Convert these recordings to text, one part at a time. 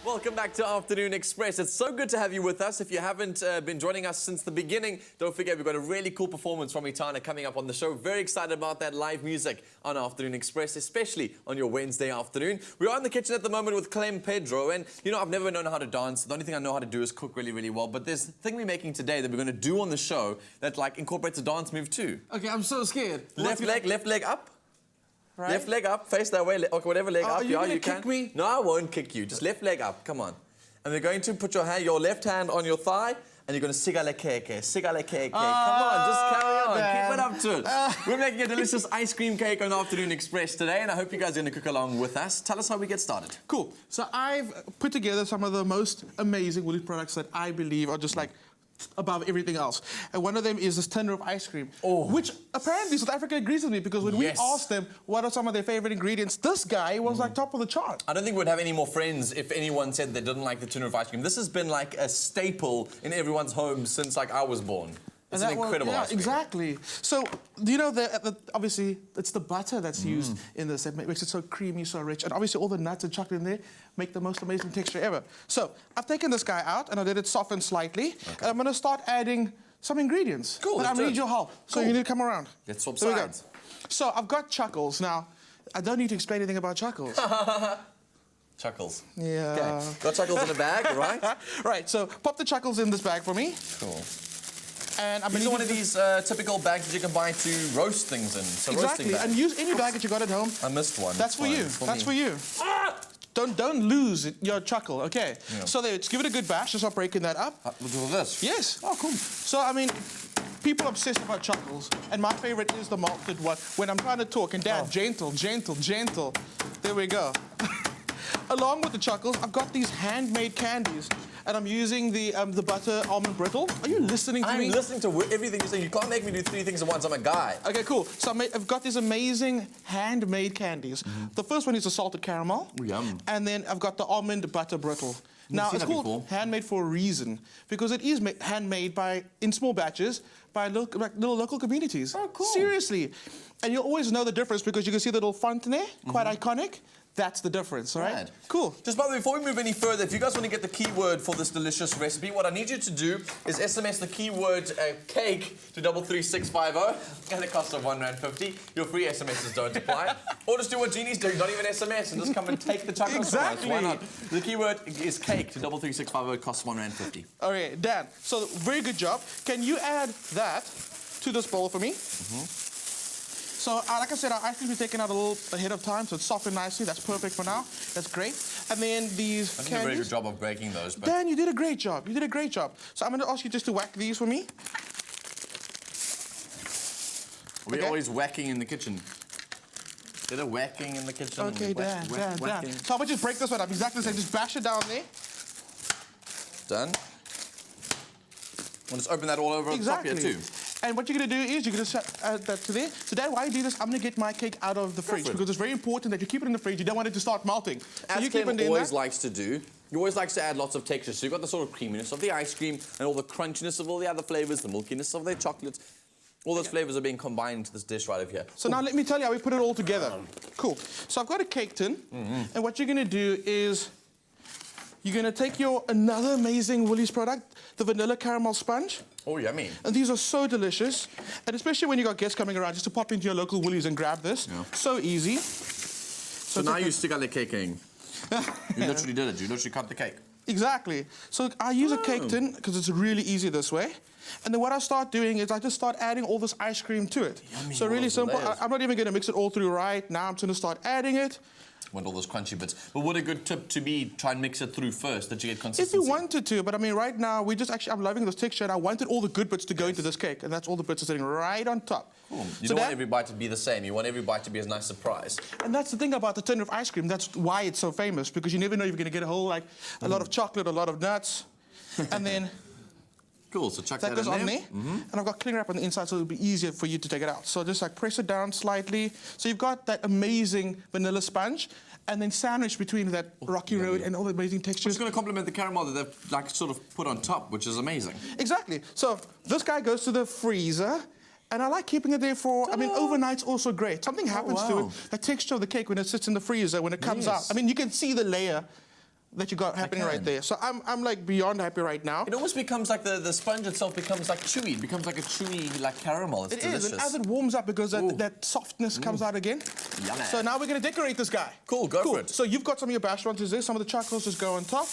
Welcome back to Afternoon Express. It's so good to have you with us. If you haven't been joining us since the beginning, don't forget we've got a really cool performance from Itana coming up on the show. Very excited about that live music on Afternoon Express, especially on your Wednesday afternoon. We are in the kitchen at the moment with Clem Pedro, and you know, I've never known how to dance. The only thing I know how to do is cook really, really well. But there's a thing we're making today that we're going to do on the show that like incorporates a dance move too. Okay, I'm so scared. Left leg up. Right. Left leg up, face that way, okay, whatever leg up. Are you gonna kick me? No, I won't kick you. Just left leg up, come on. And we're going to put your left hand on your thigh, and you're going to sigale keke. Come on, just carry on. Keep it up to it. We're making a delicious ice cream cake on Afternoon Express today, and I hope you guys are going to cook along with us. Tell us how we get started. Cool. So I've put together some of the most amazing Woolies products that I believe are just like above everything else. And one of them is this tin of ice cream, which apparently South Africa agrees with me, because when we asked them what are some of their favorite ingredients, this guy was like top of the chart. I don't think we'd have any more friends if anyone said they didn't like the tin of ice cream. This has been like a staple in everyone's home since like I was born. It's an incredible ice cream. Exactly. So, you know, obviously, it's the butter that's used in this that makes it so creamy, so rich. And obviously, all the nuts and chocolate in there make the most amazing texture ever. So, I've taken this guy out and I let it soften slightly. Okay. And I'm going to start adding some ingredients. Cool. But I need your help. So, you need to come around. Let's swap sides. So, I've got CHUCKLES. Now, I don't need to explain anything about CHUCKLES. CHUCKLES. Yeah. Okay. Got CHUCKLES in a bag, right? Right. So, pop the CHUCKLES in this bag for me. Cool. And I'm going to one of these typical bags that you can buy to roast things in. So exactly, and use any bag that you got at home. I missed one. That's for you. That's for you. Don't lose your chuckle, okay? Yeah. So let's give it a good bash. Just start breaking that up. We'll do this. Yes. Oh, cool. So, I mean, people are obsessed about CHUCKLES, and my favorite is the malted one. When I'm trying to talk, and Dad, gentle. There we go. Along with the CHUCKLES, I've got these handmade candies. And I'm using the butter almond brittle. Are you listening to me? I'm listening to everything you're saying. You can't make me do 3 things at once. I'm a guy. Okay, cool. So I've got these amazing handmade candies. The first one is the salted caramel. Yum. And then I've got the almond butter brittle. Now, it's called handmade for a reason, because it is handmade in small batches by little local communities. Oh, cool. Seriously. And you'll always know the difference because you can see the little font in there, quite iconic. That's the difference, all right? Rad. Cool. Just by the way, before we move any further, if you guys want to get the keyword for this delicious recipe, what I need you to do is SMS the keyword cake to 33650, and it costs R1.50. Your free SMSs don't apply. Or just do what Jeannie's doing, not even SMS, and just come and take the chocolate. Exactly. Why not? The keyword is cake to 33650. It costs R1.50. All right, Dan. So very good job. Can you add that to this bowl for me? So, like I said, our ice cream is taken out a little ahead of time, so it's softened nicely. That's perfect for now. That's great. And then these candies. I did a very good job of breaking those. But Dan, you did a great job. You did a great job. So I'm going to ask you just to whack these for me. We're always whacking in the kitchen. Did a whacking in the kitchen. Okay, Dan. So I'm going to just break this one up. Exactly the same. Just bash it down there. Done. We'll just open that all over on top here too. And what you're going to do is you're going to add that to there. So, Dad, while you do this, I'm going to get my cake out of the fridge because it's very important that you keep it in the fridge. You don't want it to start melting. As you Clem always likes to do, he always likes to add lots of texture. So you've got the sort of creaminess of the ice cream and all the crunchiness of all the other flavors, the milkiness of the chocolates. All those flavors are being combined into this dish right over here. So now let me tell you how we put it all together. Cool. So I've got a cake tin, and what you're going to do is you're going to take another amazing Woolies product, the vanilla caramel sponge. Oh, yummy. And these are so delicious. And especially when you've got guests coming around, just to pop into your local Woolies and grab this. Yeah. So easy. So now you stick on the caking. You literally did it. You literally cut the cake. Exactly. So I use a cake tin because it's really easy this way. And then what I start doing is I just start adding all this ice cream to it. Yummy. So really simple. I'm not even going to mix it all through right now. I'm just going to start adding it. Want all those crunchy bits. But would a good tip to be try and mix it through first that you get consistency? If you wanted to, but I mean right now I'm loving this texture and I wanted all the good bits to go into this cake, and that's all the bits are sitting right on top. Cool. You don't want every bite to be the same. You want every bite to be a nice surprise. And that's the thing about the tin of ice cream. That's why it's so famous, because you never know if you're going to get a whole a lot of chocolate, a lot of nuts, and then cool. So chuck that goes on there. And I've got cling wrap on the inside, so it'll be easier for you to take it out. So just press it down slightly. So you've got that amazing vanilla sponge, and then sandwiched between that rocky road and all the amazing textures. It's going to complement the caramel that they've sort of put on top, which is amazing. Exactly. So this guy goes to the freezer, and I like keeping it there for, overnight's also great. Something happens to it, the texture of the cake when it sits in the freezer, when it comes out. I mean, you can see the layer that you got happening right can. there. So I'm like beyond happy right now. It almost becomes like the sponge itself becomes like chewy. It becomes like a chewy like caramel. It's delicious. It is, and as it warms up, because that softness comes out again. Yummy. So now we're gonna decorate this guy. Cool, go for it. So you've got some of your bash ones there. Some of the chuckles just go on top.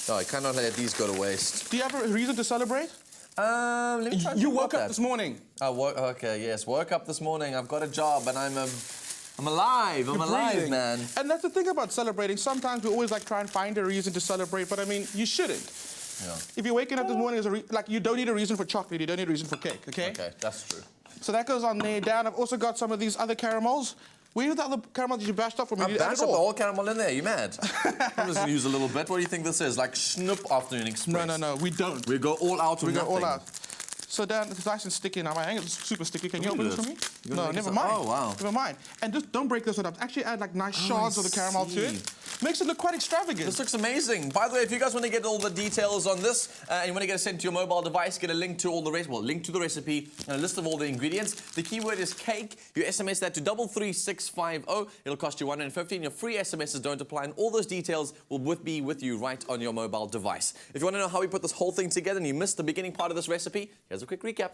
Oh, I cannot let these go to waste. Do you have a reason to celebrate? Let me try to You think woke about up this morning. Okay, yes. Woke up this morning. I've got a job and I'm alive. I'm alive, Breathing. man. And that's the thing about celebrating. Sometimes we always like try and find a reason to celebrate, but I mean, you shouldn't. Yeah. If you're waking up this morning, like you don't need a reason for chocolate, you don't need a reason for cake, okay? Okay, that's true. So that goes on there. Down, I've also got some of these other caramels. Where are the other caramels that you bashed up for me? I bashed up the whole caramel in there. You mad? I'm just gonna use a little bit. What do you think this is? Like Snoop Afternoon Express? No, we don't. We go all out. We go all out. So Dan, it's nice and sticky now. My hand is super sticky. Can you open this for me? No, never mind. Oh, wow. Never mind. And just don't break this one up. Actually add like nice shards of the caramel to it. Makes it look quite extravagant. This looks amazing. By the way, if you guys want to get all the details on this and you want to get it sent to your mobile device, get a link to all the link to the recipe and a list of all the ingredients. The keyword is cake. You SMS that to 33650. It'll cost you $150 and your free SMSs don't apply, and all those details will be with you right on your mobile device. If you want to know how we put this whole thing together and you missed the beginning part of this recipe, here's a quick recap.